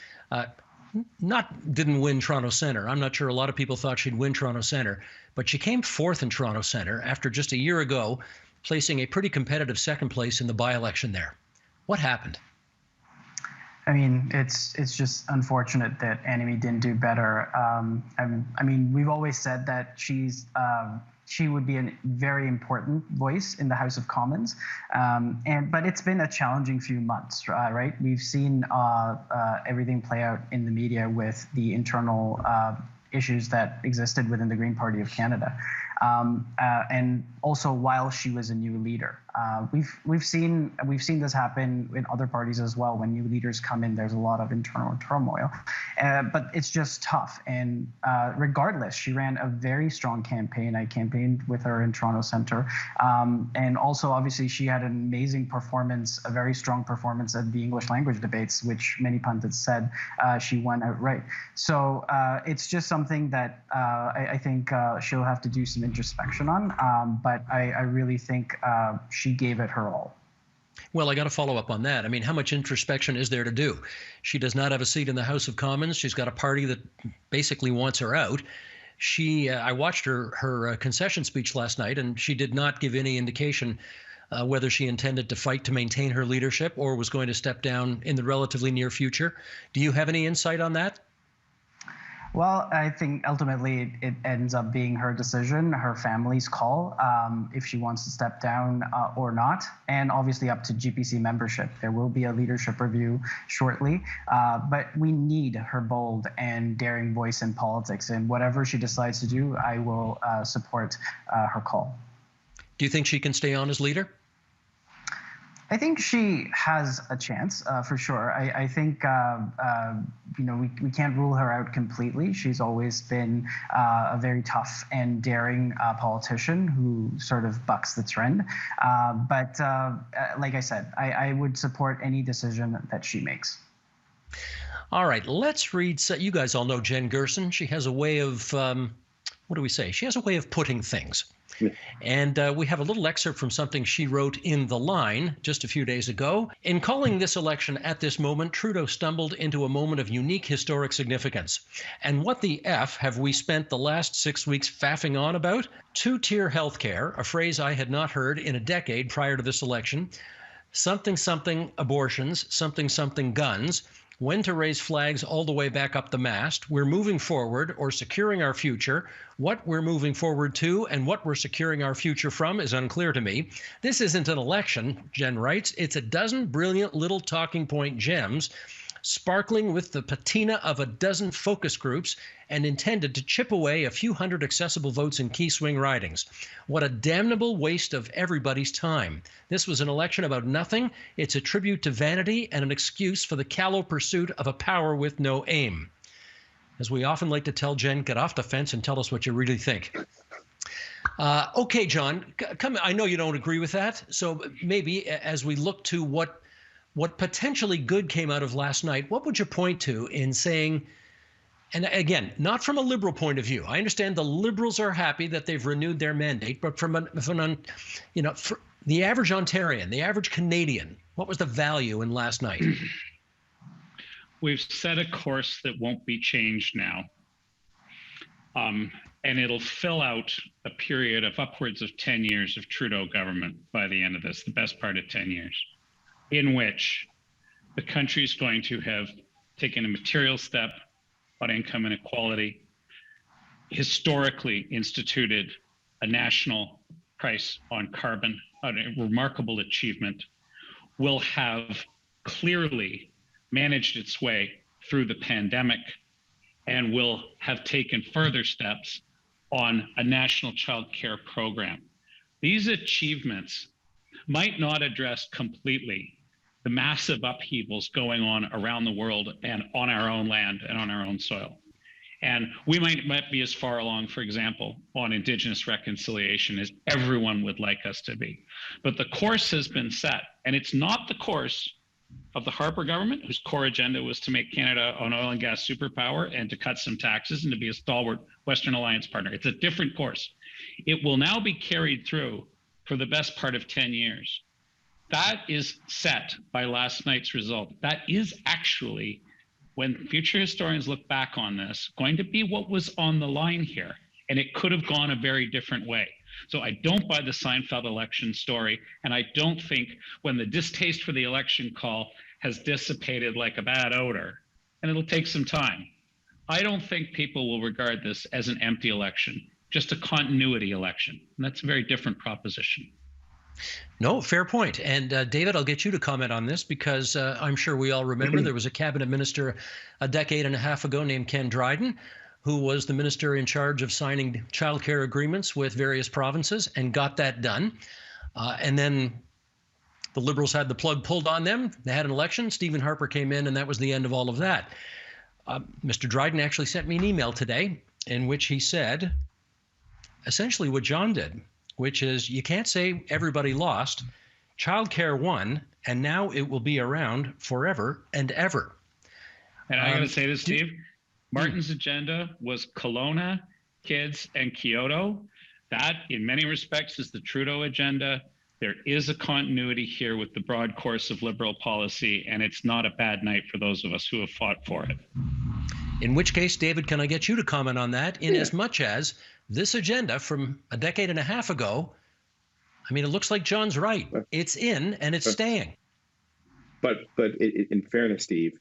didn't win Toronto Centre. I'm not sure a lot of people thought she'd win Toronto Centre, but she came fourth in Toronto Centre after just a year ago placing a pretty competitive second place in the by-election there. What happened? I mean, it's just unfortunate that Annamie didn't do better. We've always said that she would be a very important voice in the House of Commons, but it's been a challenging few months, right? We've seen everything play out in the media with the internal issues that existed within the Green Party of Canada. And also while she was a new leader. We've seen this happen in other parties as well. When new leaders come in, there's a lot of internal turmoil, but it's just tough. And regardless, she ran a very strong campaign. I campaigned with her in Toronto Centre, and also obviously she had an amazing performance, a very strong performance at the English language debates, which many pundits said she won outright. So it's just something that I think she'll have to do some introspection on. But I really think she gave it her all. Well, I got to follow up on that. I mean, how much introspection is there to do? She does not have a seat in the House of Commons. She's got a party that basically wants her out. I watched her concession speech last night, and she did not give any indication whether she intended to fight to maintain her leadership or was going to step down in the relatively near future. Do you have any insight on that? Well, I think ultimately it ends up being her decision, her family's call, if she wants to step down or not, and obviously up to GPC membership. There will be a leadership review shortly, but we need her bold and daring voice in politics, and whatever she decides to do, I will support her call. Do you think she can stay on as leader? I think she has a chance for sure. I think we can't rule her out completely. She's always been a very tough and daring politician who sort of bucks the trend. But like I said, I would support any decision that she makes. All right, let's read. You guys all know Jen Gerson. She has a way of, what do we say? She has a way of putting things. And we have a little excerpt from something she wrote in The Line just a few days ago. In calling this election at this moment, Trudeau stumbled into a moment of unique historic significance. And what the F have we spent the last 6 weeks faffing on about? Two-tier healthcare, a phrase I had not heard in a decade prior to this election. Something something abortions, something something guns. When to raise flags all the way back up the mast. We're moving forward or securing our future. What we're moving forward to and what we're securing our future from is unclear to me. This isn't an election, Jen writes. It's a dozen brilliant little talking point gems, sparkling with the patina of a dozen focus groups and intended to chip away a few hundred accessible votes in key swing ridings. What a damnable waste of everybody's time. This was an election about nothing. It's a tribute to vanity and an excuse for the callow pursuit of a power with no aim. As we often like to tell Jen, get off the fence and tell us what you really think. Okay, John, come. I know you don't agree with that. So maybe as we look to what potentially good came out of last night, what would you point to in saying, and again, not from a liberal point of view. I understand the liberals are happy that they've renewed their mandate, but from for the average Ontarian, the average Canadian, what was the value in last night? We've set a course that won't be changed now. And it'll fill out a period of upwards of 10 years of Trudeau government by the end of this, the best part of 10 years, in which the country is going to have taken a material step on income inequality, historically instituted a national price on carbon, a remarkable achievement, will have clearly managed its way through the pandemic, and will have taken further steps on a national child care program. These achievements might not address completely the massive upheavals going on around the world and on our own land and on our own soil. And we might be as far along, for example, on Indigenous reconciliation as everyone would like us to be. But the course has been set, and it's not the course of the Harper government, whose core agenda was to make Canada an oil and gas superpower and to cut some taxes and to be a stalwart Western Alliance partner. It's a different course. It will now be carried through for the best part of 10 years. That is set by last night's result. That is actually, when future historians look back on this, going to be what was on the line here. And it could have gone a very different way. So I don't buy the Seinfeld election story. And I don't think when the distaste for the election call has dissipated like a bad odor, and it'll take some time, I don't think people will regard this as an empty election, just a continuity election. And that's a very different proposition. No, fair point. And David, I'll get you to comment on this because I'm sure we all remember there was a cabinet minister a decade and a half ago named Ken Dryden, who was the minister in charge of signing childcare agreements with various provinces and got that done. And then the Liberals had the plug pulled on them. They had an election. Stephen Harper came in, and that was the end of all of that. Mr. Dryden actually sent me an email today in which he said essentially what John did, which is you can't say everybody lost. Childcare won, and now it will be around forever and ever. And I'm going to say this, Steve. Martin's agenda was Kelowna, kids, and Kyoto. That, in many respects, is the Trudeau agenda. There is a continuity here with the broad course of Liberal policy, and it's not a bad night for those of us who have fought for it. In which case, David, can I get you to comment on that in as much as this agenda from a decade and a half ago, I mean, it looks like John's right. It's in and it's staying. But in fairness, Steve,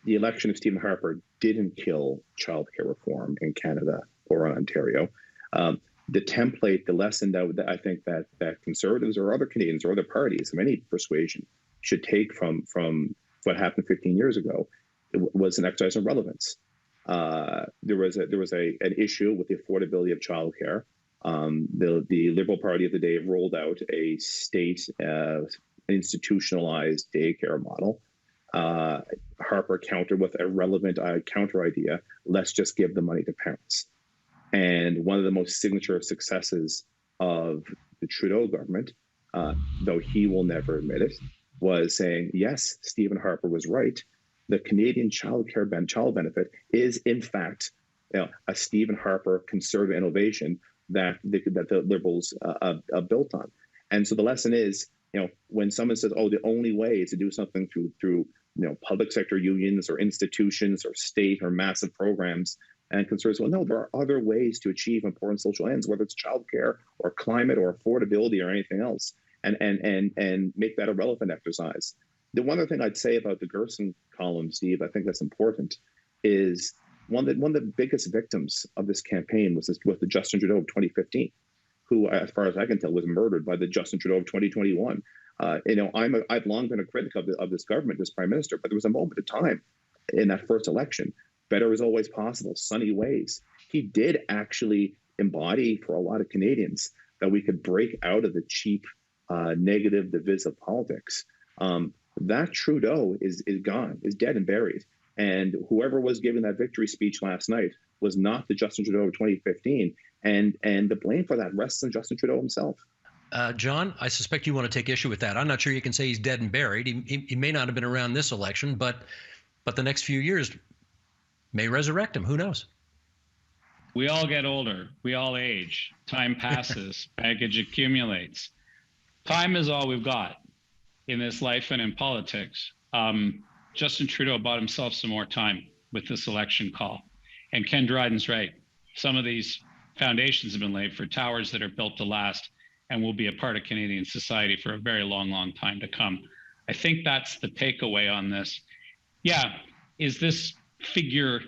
the election of Stephen Harper didn't kill childcare reform in Canada or in Ontario. The template, the lesson that I think that Conservatives or other Canadians or other parties of any persuasion should take from what happened 15 years ago was an exercise of relevance. There was an issue with the affordability of childcare. The Liberal Party of the day rolled out a state institutionalized daycare model. Harper countered with a relevant counter idea: let's just give the money to parents. And one of the most signature successes of the Trudeau government, though he will never admit it, was saying, yes, Stephen Harper was right. The Canadian child benefit is, in fact, a Stephen Harper conservative innovation that the Liberals built on. And so the lesson is, when someone says, "Oh, the only way is to do something through public sector unions or institutions or state or massive programs," and Conservatives, well, no, there are other ways to achieve important social ends, whether it's childcare or climate or affordability or anything else, and make that a relevant exercise. The one other thing I'd say about the Gerson column, Steve, I think that's important, is one of the biggest victims of this campaign was the Justin Trudeau of 2015, who, as far as I can tell, was murdered by the Justin Trudeau of 2021. I've long been a critic of this government, this prime minister, but there was a moment of time in that first election. Better is always possible, sunny ways. He did actually embody for a lot of Canadians that we could break out of the cheap, negative, divisive politics. That Trudeau is gone, is dead and buried. And whoever was giving that victory speech last night was not the Justin Trudeau of 2015. And the blame for that rests on Justin Trudeau himself. John, I suspect you want to take issue with that. I'm not sure you can say he's dead and buried. He may not have been around this election, but the next few years may resurrect him. Who knows? We all get older. We all age. Time passes. Baggage accumulates. Time is all we've got in this life and in politics. Justin Trudeau bought himself some more time with this election call. And Ken Dryden's right. Some of these foundations have been laid for towers that are built to last and will be a part of Canadian society for a very long, long time to come. I think that's the takeaway on this. Yeah, is this figure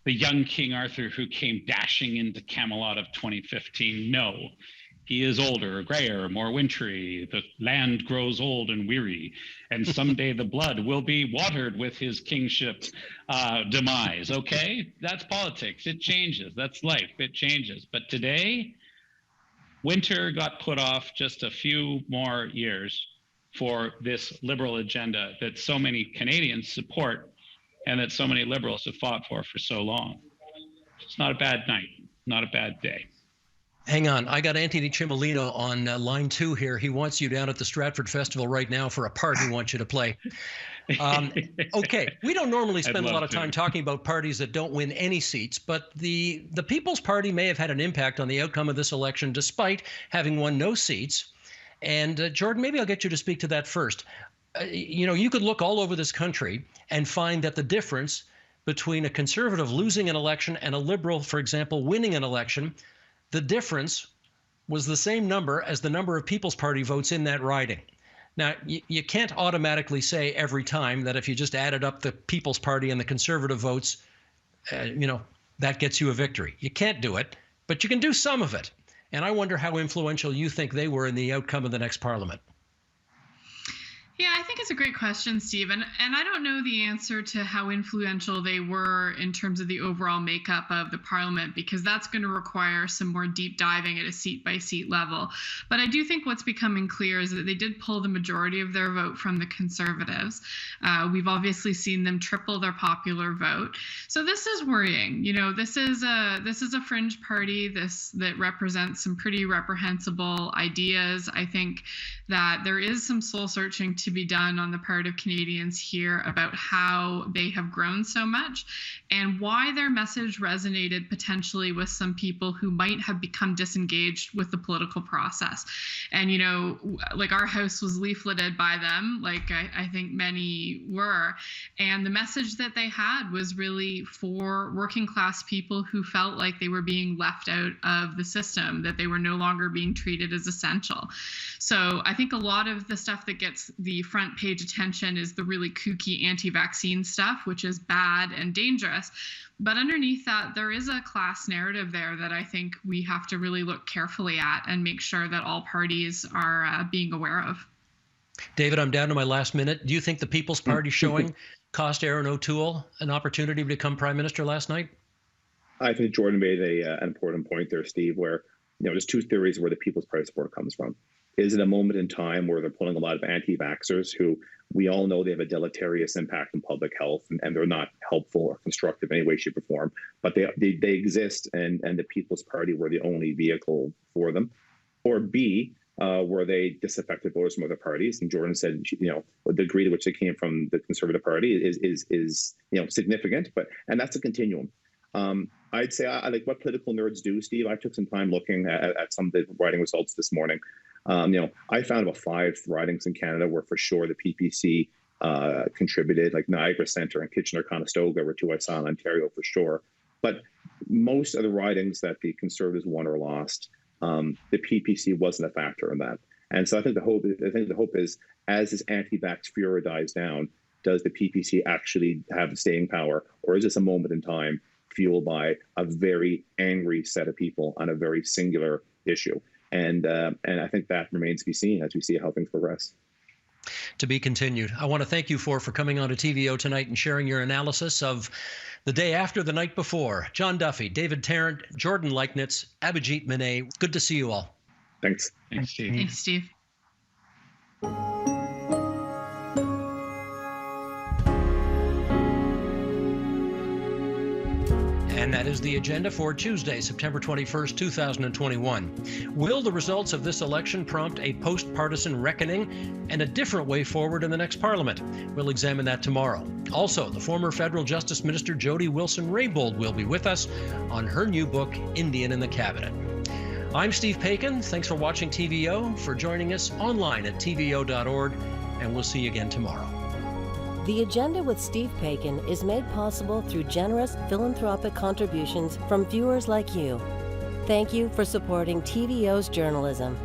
the young King Arthur who came dashing into Camelot of 2015? No. He is older, grayer, more wintry. The land grows old and weary, and someday the blood will be watered with his kingship demise. Okay, that's politics. It changes. That's life. It changes. But today, winter got put off just a few more years for this Liberal agenda that so many Canadians support and that so many Liberals have fought for so long. It's not a bad night, not a bad day. Hang on. I got Anthony Cimolino on line 2 here. He wants you down at the Stratford Festival right now for a part he wants you to play. Okay. We don't normally spend a lot of time talking about parties that don't win any seats, but the People's Party may have had an impact on the outcome of this election despite having won no seats. And Jordan, maybe I'll get you to speak to that first. You could look all over this country and find that the difference between a Conservative losing an election and a Liberal, for example, winning an election, the difference was the same number as the number of People's Party votes in that riding. Now, you can't automatically say every time that if you just added up the People's Party and the Conservative votes, that gets you a victory. You can't do it, but you can do some of it. And I wonder how influential you think they were in the outcome of the next Parliament. Yeah, I think it's a great question, Steve. And I don't know the answer to how influential they were in terms of the overall makeup of the Parliament, because that's going to require some more deep diving at a seat-by-seat level. But I do think what's becoming clear is that they did pull the majority of their vote from the Conservatives. We've obviously seen them triple their popular vote. So this is worrying. This is a fringe party that represents some pretty reprehensible ideas. I think that there is some soul searching to be done on the part of Canadians here about how they have grown so much and why their message resonated potentially with some people who might have become disengaged with the political process. And, our house was leafleted by them, like I think many were. And the message that they had was really for working class people who felt like they were being left out of the system, that they were no longer being treated as essential. So I think a lot of the stuff that gets the the front page attention is the really kooky anti-vaccine stuff, which is bad and dangerous. But underneath that, there is a class narrative there that I think we have to really look carefully at and make sure that all parties are being aware of. David, I'm down to my last minute. Do you think the People's Party showing cost Erin O'Toole an opportunity to become Prime Minister last night? I think Jordan made an important point there, Steve, where there's two theories where the People's Party support comes from. Is it a moment in time where they're pulling a lot of anti-vaxxers who we all know they have a deleterious impact on public health and they're not helpful or constructive in any way, shape, or form, but they exist and the People's Party were the only vehicle for them? Or B, were they disaffected voters from other parties? And Jordan said, the degree to which they came from the Conservative Party is significant, and that's a continuum. I'd say I like what political nerds do, Steve. I took some time looking at some of the writing results this morning. I found about 5 ridings in Canada where for sure the PPC contributed, like Niagara Centre and Kitchener-Conestoga were 2 I saw in Ontario for sure. But most of the ridings that the Conservatives won or lost, the PPC wasn't a factor in that. And so I think the hope is as this anti-vax furor dies down, does the PPC actually have the staying power, or is this a moment in time fueled by a very angry set of people on a very singular issue? And I think that remains to be seen as we see how things progress. To be continued. I want to thank you for coming on to TVO tonight and sharing your analysis of the day after the night before. John Duffy, David Tarrant, Jordan Leichnitz, Abhijit Minay. Good to see you all. Thanks. Thanks, Steve. Thanks, Steve. And that is the agenda for Tuesday, September 21st, 2021. Will the results of this election prompt a post-partisan reckoning and a different way forward in the next Parliament? We'll examine that tomorrow. Also, the former Federal Justice Minister Jody Wilson-Raybould will be with us on her new book, Indian in the Cabinet. I'm Steve Paikin. Thanks for watching TVO, for joining us online at tvo.org, and we'll see you again tomorrow. The Agenda with Steve Paikin is made possible through generous philanthropic contributions from viewers like you. Thank you for supporting TVO's journalism.